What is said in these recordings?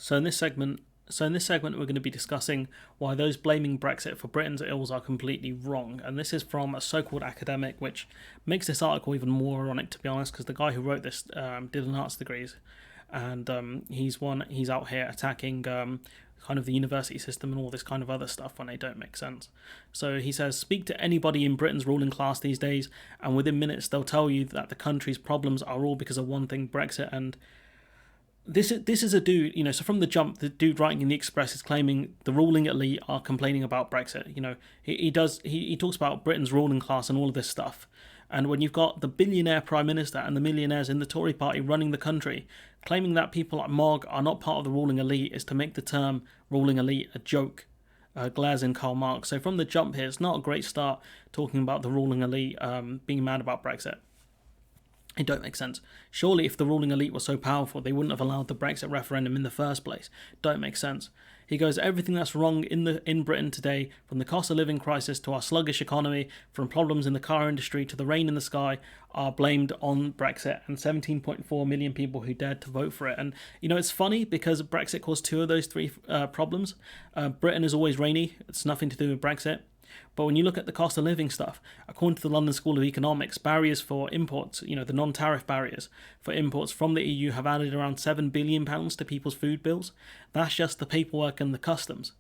So in this segment, we're going to be discussing why those blaming Brexit for Britain's ills are completely wrong. And this is from a so-called academic, which makes this article even more ironic, to be honest, because the guy who wrote this did an arts degrees, and he's out here attacking kind of the university system and all this kind of other stuff when they don't make sense. So he says, speak to anybody in Britain's ruling class these days, and within minutes they'll tell you that the country's problems are all because of one thing, Brexit. And this is a dude, so from the jump, the dude writing in the Express is claiming the ruling elite are complaining about Brexit. He talks about Britain's ruling class and all of this stuff. And when you've got the billionaire Prime Minister and the millionaires in the Tory party running the country, claiming that people like Mogg are not part of the ruling elite is to make the term ruling elite a joke. Glares in Karl Marx. So from the jump here, it's not a great start talking about the ruling elite being mad about Brexit. It don't make sense. Surely if the ruling elite was so powerful, they wouldn't have allowed the Brexit referendum in the first place. Don't make sense. He goes, everything that's wrong in Britain today, from the cost of living crisis to our sluggish economy, from problems in the car industry to the rain in the sky, are blamed on Brexit and 17.4 million people who dared to vote for it. And, it's funny because Brexit caused two of those three problems. Britain is always rainy. It's nothing to do with Brexit. But when you look at the cost of living stuff, according to the London School of Economics, barriers for imports, the non-tariff barriers for imports from the EU have added around £7 billion to people's food bills. That's just the paperwork and the customs.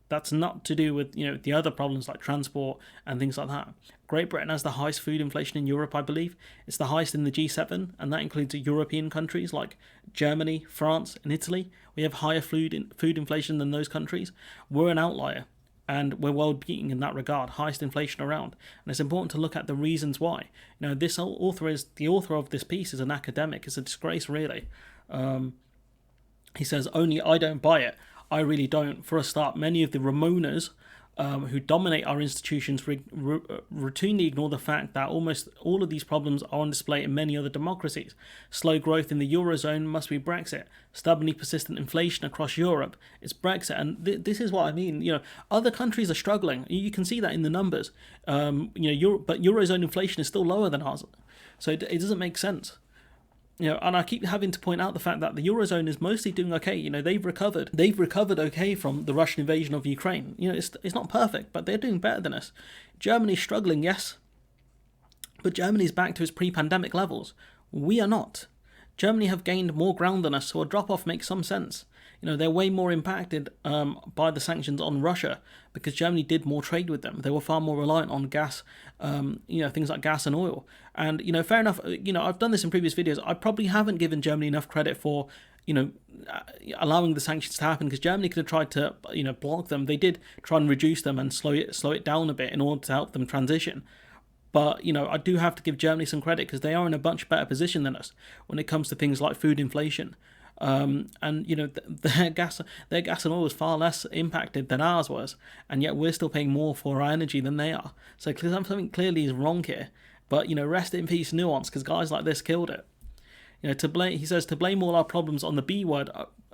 That's not to do with, the other problems like transport and things like that. Great Britain has the highest food inflation in Europe, I believe. It's the highest in the G7, and that includes European countries like Germany, France, and Italy. We have higher food inflation than those countries. We're an outlier. And we're world beating in that regard, highest inflation around. And it's important to look at the reasons why. The author of this piece is an academic. It's a disgrace, really. He says, only I don't buy it. I really don't. For a start, many of the Ramonas who dominate our institutions routinely ignore the fact that almost all of these problems are on display in many other democracies. Slow growth in the Eurozone must be Brexit. Stubbornly persistent inflation across Europe is Brexit. And this is what I mean. Other countries are struggling. You can see that in the numbers. But Eurozone inflation is still lower than ours. So it doesn't make sense. And I keep having to point out the fact that the Eurozone is mostly doing okay. They've recovered. They've recovered okay from the Russian invasion of Ukraine. It's not perfect, but they're doing better than us. Germany's struggling, yes. But Germany's back to its pre-pandemic levels. We are not. Germany have gained more ground than us, so a drop-off makes some sense. They're way more impacted by the sanctions on Russia because Germany did more trade with them. They were far more reliant on gas, things like gas and oil. And, fair enough, I've done this in previous videos. I probably haven't given Germany enough credit for, allowing the sanctions to happen because Germany could have tried to, block them. They did try and reduce them and slow it down a bit in order to help them transition. But, I do have to give Germany some credit because they are in a much better position than us when it comes to things like food inflation. Their gas and oil was far less impacted than ours was, and yet we're still paying more for our energy than they are. So something clearly is wrong here. But rest in peace, nuance, because guys like this killed it. He says to blame all our problems on the B word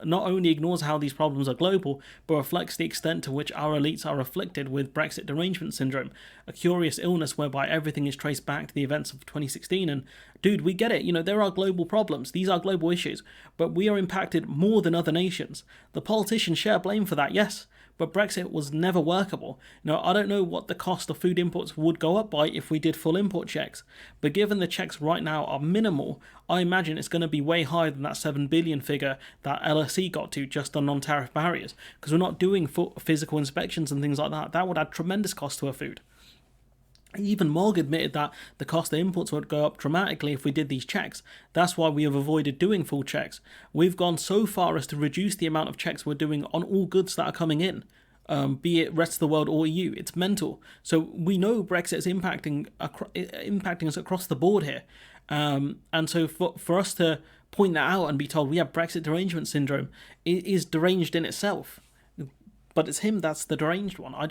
not only ignores how these problems are global, but reflects the extent to which our elites are afflicted with Brexit derangement syndrome, a curious illness whereby everything is traced back to the events of 2016. And dude, we get it. There are global problems. These are global issues, but we are impacted more than other nations. The politicians share blame for that, yes. But Brexit was never workable. I don't know what the cost of food imports would go up by if we did full import checks, but given the checks right now are minimal, I imagine it's going to be way higher than that 7 billion figure that LSE got to just on non-tariff barriers, because we're not doing physical inspections and things like that. That would add tremendous cost to our food. Even Mogg admitted that the cost of imports would go up dramatically if we did these checks. That's why we have avoided doing full checks. We've gone so far as to reduce the amount of checks we're doing on all goods that are coming in, be it rest of the world or EU. It's mental. So we know Brexit is impacting us across the board here. And so for us to point that out and be told we have Brexit derangement syndrome is deranged in itself. But it's him that's the deranged one. I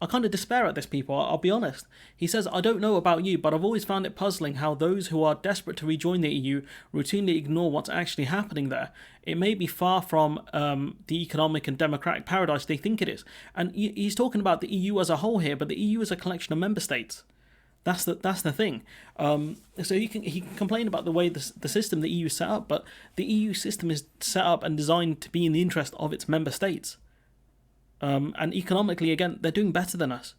kind of despair at this, people. I'll be honest. He says, I don't know about you, but I've always found it puzzling how those who are desperate to rejoin the EU routinely ignore what's actually happening there. It may be far from the economic and democratic paradise they think it is. And he's talking about the EU as a whole here, but the EU is a collection of member states. That's the thing. So he can complain about the way the system the EU is set up, but the EU system is set up and designed to be in the interest of its member states. And economically, again, they're doing better than us.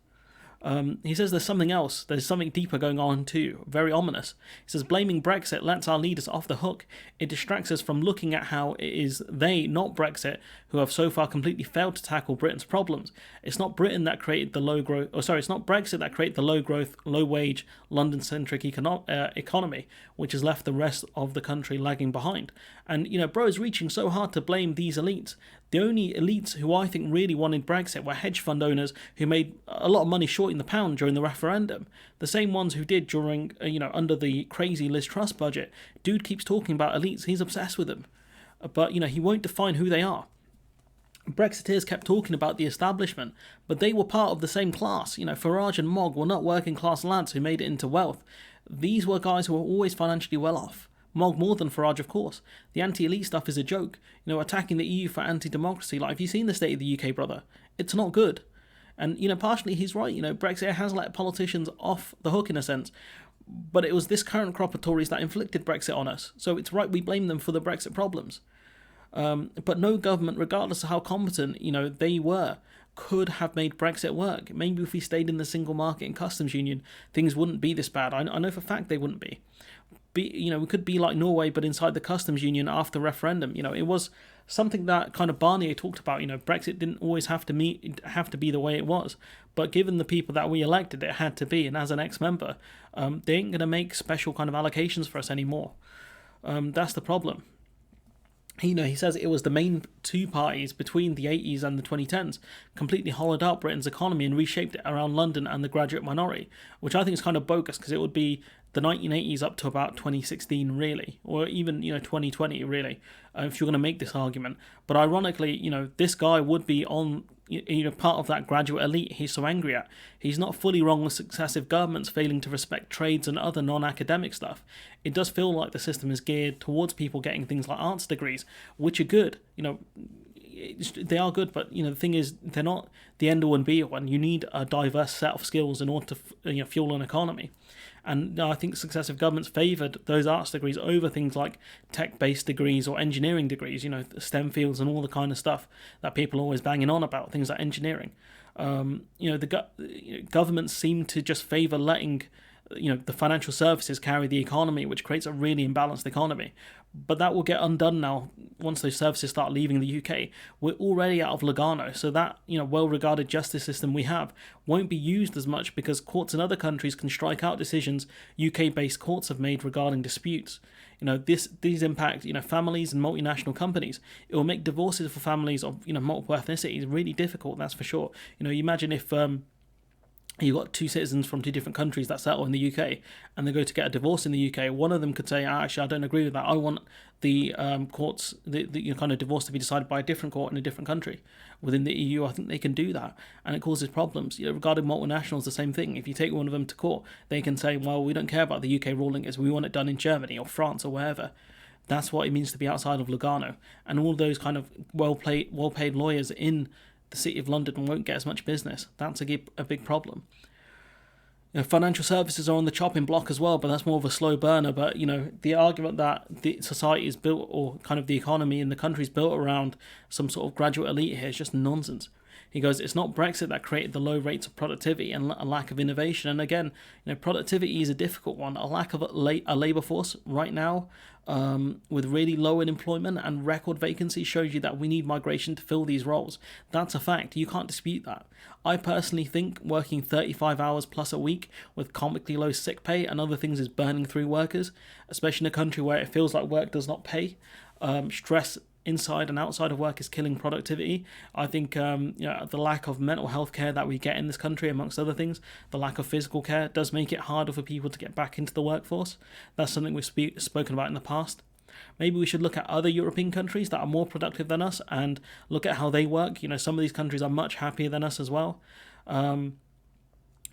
He says there's something else, there's something deeper going on too, very ominous. He says blaming Brexit lets our leaders off the hook. It distracts us from looking at how it is they, not Brexit, who have so far completely failed to tackle Britain's problems. It's not Britain that created the low growth, it's not Brexit that created the low growth, low wage, London-centric economy, which has left the rest of the country lagging behind. And, bro is reaching so hard to blame these elites. The only elites who I think really wanted Brexit were hedge fund owners who made a lot of money shorting the pound during the referendum. The same ones who did during, under the crazy Liz Truss budget. Dude keeps talking about elites. He's obsessed with them. But, he won't define who they are. Brexiteers kept talking about the establishment, but they were part of the same class. Farage and Mogg were not working class lads who made it into wealth. These were guys who were always financially well off. Mogg more than Farage, of course. The anti-elite stuff is a joke. Attacking the EU for anti-democracy. Like, have you seen the state of the UK, brother? It's not good. And, partially he's right. Brexit has let politicians off the hook in a sense. But it was this current crop of Tories that inflicted Brexit on us. So it's right we blame them for the Brexit problems. But no government, regardless of how competent, they were, could have made Brexit work. Maybe if we stayed in the single market and customs union, things wouldn't be this bad. I know for a fact they wouldn't be. We could be like Norway, but inside the customs union after referendum. It was something that kind of Barnier talked about. Brexit didn't always have to be the way it was, but given the people that we elected, it had to be. And as an ex-member, they ain't gonna make special kind of allocations for us anymore. That's the problem. He says it was the main two parties between the 80s and the 2010s completely hollowed out Britain's economy and reshaped it around London and the graduate minority, which I think is kind of bogus because it would be the 1980s up to about 2016 really, or even 2020 really, if you're going to make this argument. But ironically, this guy would be on part of that graduate elite he's so angry at. He's not fully wrong with successive governments failing to respect trades and other non-academic stuff. It does feel like the system is geared towards people getting things like arts degrees, which are good. They are good, but the thing is, they're not the end all and be all, and you need a diverse set of skills in order to fuel an economy. And I think successive governments favoured those arts degrees over things like tech-based degrees or engineering degrees, STEM fields and all the kind of stuff that people are always banging on about, things like engineering. Governments seem to just favour letting the financial services carry the economy, which creates a really imbalanced economy. But that will get undone now once those services start leaving the UK. We're already out of Lugano, so that well-regarded justice system we have won't be used as much because courts in other countries can strike out decisions UK-based courts have made regarding disputes. These impact families and multinational companies. It will make divorces for families of multiple ethnicities really difficult. That's for sure. You imagine if you've got two citizens from two different countries that settle in the UK and they go to get a divorce in the UK. One of them could say, actually, I don't agree with that. I want the courts, the kind of divorce to be decided by a different court in a different country. Within the EU, I think they can do that. And it causes problems. Regarding multinationals, the same thing. If you take one of them to court, they can say, well, we don't care about the UK ruling, as we want it done in Germany or France or wherever. That's what it means to be outside of Lugano. And all those kind of well-paid lawyers in the City of London won't get as much business. That's a big problem. Financial services are on the chopping block as well, but that's more of a slow burner. But the argument that the society is built, or kind of the economy in the country is built around some sort of graduate elite here is just nonsense. He goes, it's not Brexit that created the low rates of productivity and a lack of innovation. And again, productivity is a difficult one. A lack of a labour force right now, with really low unemployment and record vacancies, shows you that we need migration to fill these roles. That's a fact. You can't dispute that. I personally think working 35 hours plus a week with comically low sick pay and other things is burning through workers, especially in a country where it feels like work does not pay. Stress inside and outside of work is killing productivity. I think the lack of mental health care that we get in this country, amongst other things, the lack of physical care does make it harder for people to get back into the workforce. That's something we've spoken about in the past. Maybe we should look at other European countries that are more productive than us and look at how they work. Some of these countries are much happier than us as well. You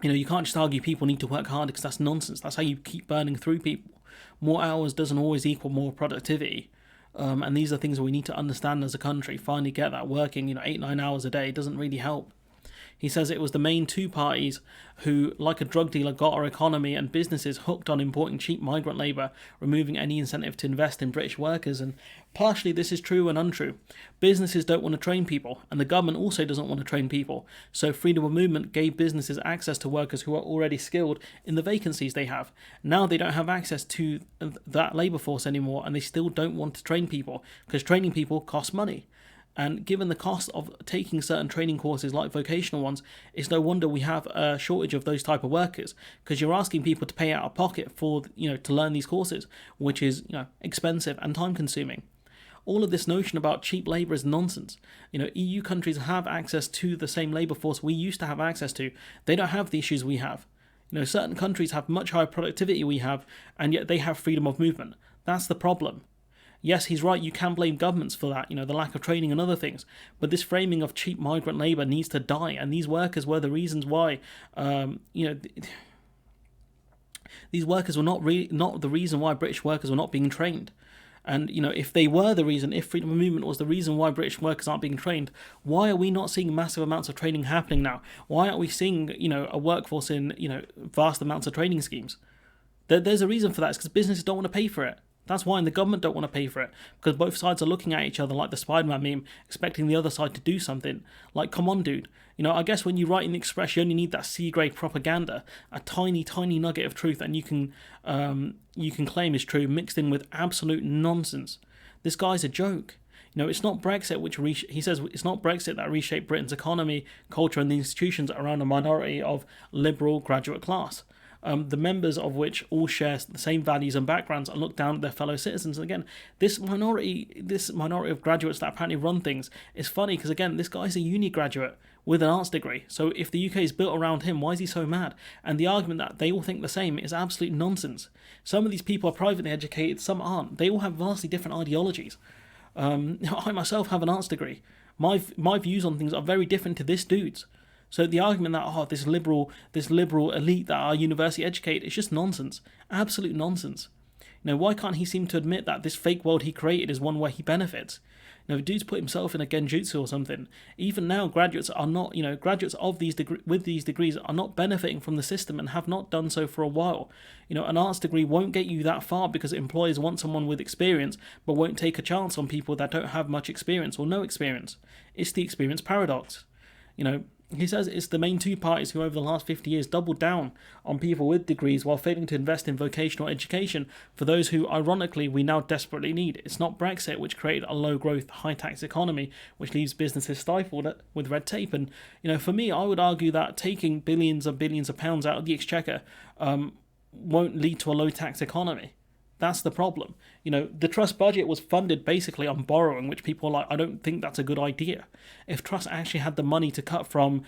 can't just argue people need to work harder because that's nonsense. That's how you keep burning through people. More hours doesn't always equal more productivity. And these are things that we need to understand as a country. Finally get that working, 8-9 hours a day doesn't really help. He says it was the main two parties who, like a drug dealer, got our economy and businesses hooked on importing cheap migrant labour, removing any incentive to invest in British workers. And partially this is true and untrue. Businesses don't want to train people, and the government also doesn't want to train people. So freedom of movement gave businesses access to workers who are already skilled in the vacancies they have. Now they don't have access to that labour force anymore, and they still don't want to train people, because training people costs money. And given the cost of taking certain training courses like vocational ones, it's no wonder we have a shortage of those type of workers, because you're asking people to pay out of pocket for, to learn these courses, which is, expensive and time consuming. All of this notion about cheap labour is nonsense. EU countries have access to the same labour force we used to have access to. They don't have the issues we have. Certain countries have much higher productivity we have, and yet they have freedom of movement. That's the problem. Yes, he's right, you can blame governments for that, the lack of training and other things. But this framing of cheap migrant labour needs to die, and these workers were the reasons why, these workers were not the reason why British workers were not being trained. And, if they were the reason, if freedom of movement was the reason why British workers aren't being trained, why are we not seeing massive amounts of training happening now? Why aren't we seeing, a workforce in, vast amounts of training schemes? There's a reason for that. It's because businesses don't want to pay for it. That's why, and the government don't want to pay for it, because both sides are looking at each other like the Spider-Man meme, expecting the other side to do something. Like, come on, dude. I guess when you write in the Express, you only need that C-grade propaganda, a tiny, tiny nugget of truth, and you can claim is true, mixed in with absolute nonsense. This guy's a joke. It's not Brexit he says it's not Brexit that reshaped Britain's economy, culture, and the institutions around a minority of liberal graduate class. The members of which all share the same values and backgrounds and look down at their fellow citizens. And again, this minority of graduates that apparently run things is funny, because again, this guy's a uni graduate with an arts degree. So if the UK is built around him, why is he so mad? And the argument that they all think the same is absolute nonsense. Some of these people are privately educated, some aren't. They all have vastly different ideologies. I myself have an arts degree. My views on things are very different to this dude's. So the argument that, this liberal elite that are university educated is just nonsense. Absolute nonsense. Why can't he seem to admit that this fake world he created is one where he benefits? The dude's put himself in a genjutsu or something. Even now, graduates are not, graduates of with these degrees are not benefiting from the system and have not done so for a while. An arts degree won't get you that far, because employers want someone with experience, but won't take a chance on people that don't have much experience or no experience. It's the experience paradox. He says it's the main two parties who over the last 50 years doubled down on people with degrees while failing to invest in vocational education for those who, ironically, we now desperately need. It's not Brexit, which created a low-growth, high-tax economy, which leaves businesses stifled with red tape. And, for me, I would argue that taking billions and billions of pounds out of the exchequer won't lead to a low-tax economy. That's the problem. The trust budget was funded basically on borrowing, which people are like, I don't think that's a good idea. If trust actually had the money to cut from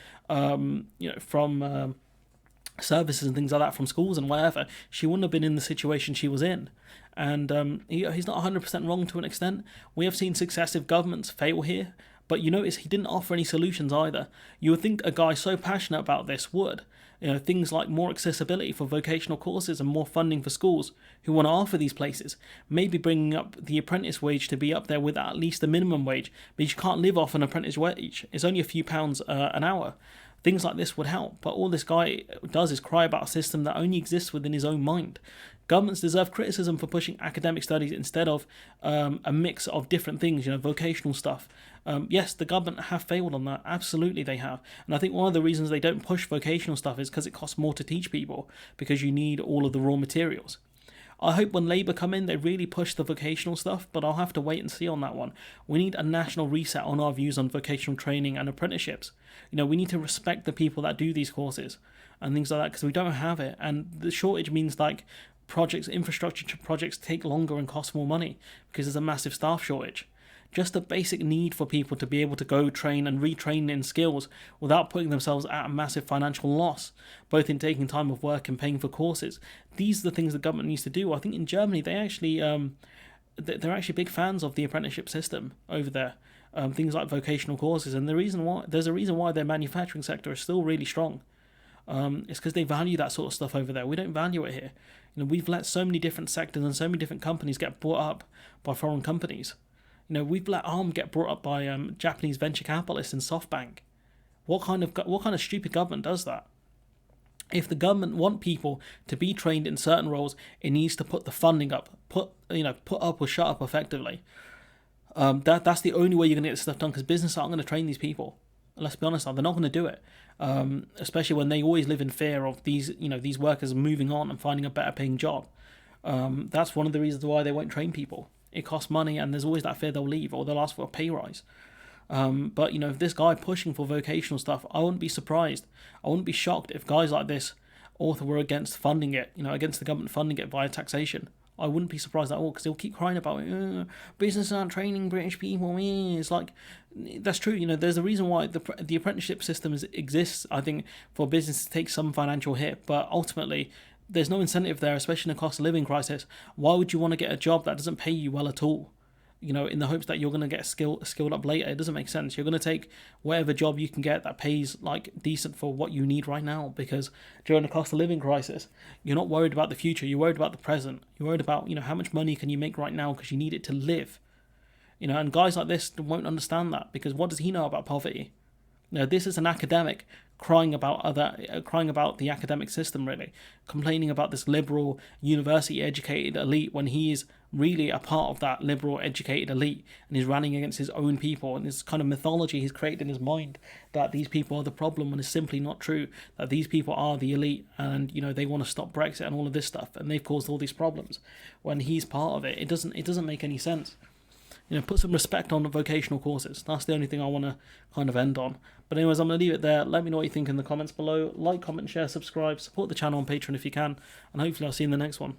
services and things like that from schools and whatever, she wouldn't have been in the situation she was in. And he's not 100% wrong to an extent. We have seen successive governments fail here, but you notice he didn't offer any solutions either. You would think a guy so passionate about this would. Things like more accessibility for vocational courses and more funding for schools who want to offer these places. Maybe bringing up the apprentice wage to be up there with at least the minimum wage, but you can't live off an apprentice wage. It's only a few pounds an hour. Things like this would help, but all this guy does is cry about a system that only exists within his own mind. Governments deserve criticism for pushing academic studies instead of a mix of different things, vocational stuff. Yes, the government have failed on that. Absolutely they have. And I think one of the reasons they don't push vocational stuff is because it costs more to teach people, because you need all of the raw materials. I hope when Labour come in, they really push the vocational stuff, but I'll have to wait and see on that one. We need a national reset on our views on vocational training and apprenticeships. We need to respect the people that do these courses and things like that, because we don't have it. And the shortage means infrastructure projects take longer and cost more money because there's a massive staff shortage. Just a basic need for people to be able to go train and retrain in skills without putting themselves at a massive financial loss, both in taking time off work and paying for courses. These are the things the government needs to do. I think in Germany they're actually big fans of the apprenticeship system over there. Things like vocational courses, and there's a reason why their manufacturing sector is still really strong. It's because they value that sort of stuff over there. We don't value it here. We've let so many different sectors and so many different companies get bought up by foreign companies. We've let ARM get brought up by Japanese venture capitalists and SoftBank. What kind of stupid government does that? If the government want people to be trained in certain roles, it needs to put the funding up, put up or shut up effectively. That's the only way you're going to get this stuff done, because businesses aren't going to train these people. Let's be honest, they're not going to do it. Especially when they always live in fear of these workers moving on and finding a better paying job. That's one of the reasons why they won't train people. It costs money, and there's always that fear they'll leave or they'll ask for a pay rise. But if this guy pushing for vocational stuff, I wouldn't be surprised. I wouldn't be shocked if guys like this author were against funding it, against the government funding it via taxation. I wouldn't be surprised at all, because he'll keep crying about it. Businesses aren't training British people. It's like, that's true. There's a reason why the apprenticeship system exists, I think, for business to take some financial hit, but ultimately there's no incentive there, especially in a cost of living crisis. Why would you want to get a job that doesn't pay you well at all? In the hopes that you're going to get skilled up later. It doesn't make sense. You're going to take whatever job you can get that pays like decent for what you need right now, because during the cost of living crisis, you're not worried about the future. You're worried about the present. You're worried about, how much money can you make right now, because you need it to live. And guys like this won't understand that, because what does he know about poverty? This is an academic crying about the academic system, really, complaining about this liberal, university-educated elite, when he is really a part of that liberal, educated elite, and he's running against his own people, and this kind of mythology he's created in his mind that these people are the problem, when it's simply not true. That these people are the elite, and they want to stop Brexit and all of this stuff, and they've caused all these problems. When he's part of it, it doesn't make any sense. Put some respect on the vocational courses. That's the only thing I want to kind of end on. But anyways, I'm going to leave it there. Let me know what you think in the comments below. Like, comment, share, subscribe. Support the channel on Patreon if you can. And hopefully I'll see you in the next one.